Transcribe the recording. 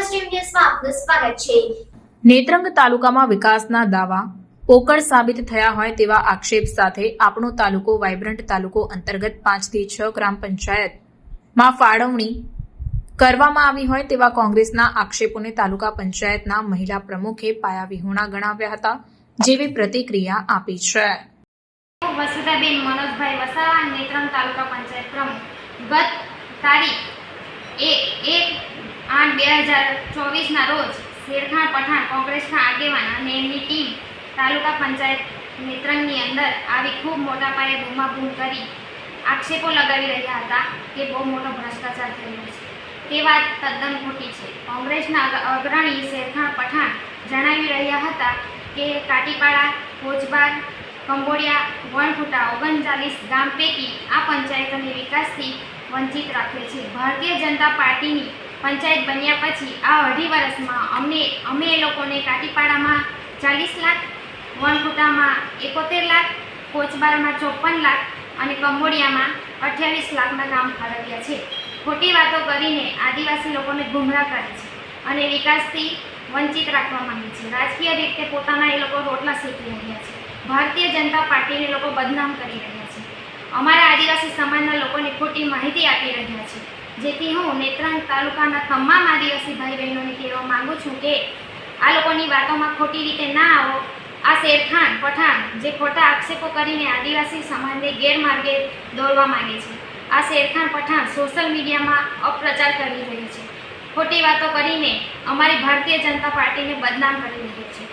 Positive ન્યૂઝમાં આપનું સ્વાગત છે। નેત્રંગ તાલુકામાં વિકાસના દાવા પોકળ સાબિત થયા હોય તેવા આક્ષેપ સાથે આપણો તાલુકો વાઇબ્રન્ટ તાલુકો અંતર્ગત 5 થી 6 ગ્રામ પંચાયતમાં ફાળવણી કરવામાં આવી હોય તેવા કોંગ્રેસના આક્ષેપોને તાલુકા પંચાયતના મહિલા પ્રમુખે પાયાવિહોણા ગણાવ્યા હતા, જેવી પ્રતિક્રિયા આપી છે। વસુધાબેન મનોજભાઈ વસાવા, નેત્રંગ તાલુકા પંચાયત પ્રમુખ। ગત તારીખ 1/8/2024 રોજ શેરખાન પઠાણ કોંગ્રેસના આગેવાન અને એમની ટીમ તાલુકા પંચાયત નેત્રંગની અંદર આવી ખૂબ મોટા પાયે બૂમાબૂમ કરી આક્ષેપો લગાવી રહ્યા હતા કે બહુ મોટો ભ્રષ્ટાચાર થયેલો છે। તે વાત તદ્દન ખોટી છે। કોંગ્રેસના અગ્રણી શેરખાન પઠાણ જણાવી રહ્યા હતા કે કાટીપાડા, કોચબાર, કંબોડિયા, વણખુટા 39 ગામ પૈકી આ પંચાયતોને વિકાસથી વંચિત રાખે છે। ભારતીય જનતા પાર્ટીની પંચાયત બન્યા પછી આ 2.5 વર્ષમાં અમે એ લોકોને કાટીપાડામાં 40 લાખ, વણખુટામાં 71 લાખ, કોચબારમાં 54 લાખ અને કંબોડિયામાં 28 લાખના કામ ફાળવ્યા છે। ખોટી વાતો કરીને આદિવાસી લોકોને ગુમરાહ કરે છે અને વિકાસથી વંચિત રાખવા માંગે છે। રાજકીય રીતે પોતાના એ લોકો રોટલા શેકી રહ્યા છે। ભારતીય જનતા પાર્ટીને લોકો બદનામ કરી રહ્યા છે। અમારા આદિવાસી સમાજના લોકોને ખોટી માહિતી આપી રહ્યા છે, જેથી હું નેત્રંગ તાલુકાના તમામ આદિવાસી ભાઈ બહેનોને કહેવા માંગુ છું કે આ લોકોની વાતોમાં ખોટી રીતે ના આવો। આ શેરખાન પઠાણ જે ખોટા આક્ષેપો કરીને આદિવાસી સમાજને ગેરમાર્ગે દોરવા માંગે છે, આ શેરખાન પઠાણ સોશિયલ મીડિયામાં અપપ્રચાર કરી રહ્યું છે, ખોટી વાતો કરીને અમારી ભારતીય જનતા પાર્ટીને બદનામ કરી રહ્યું છે।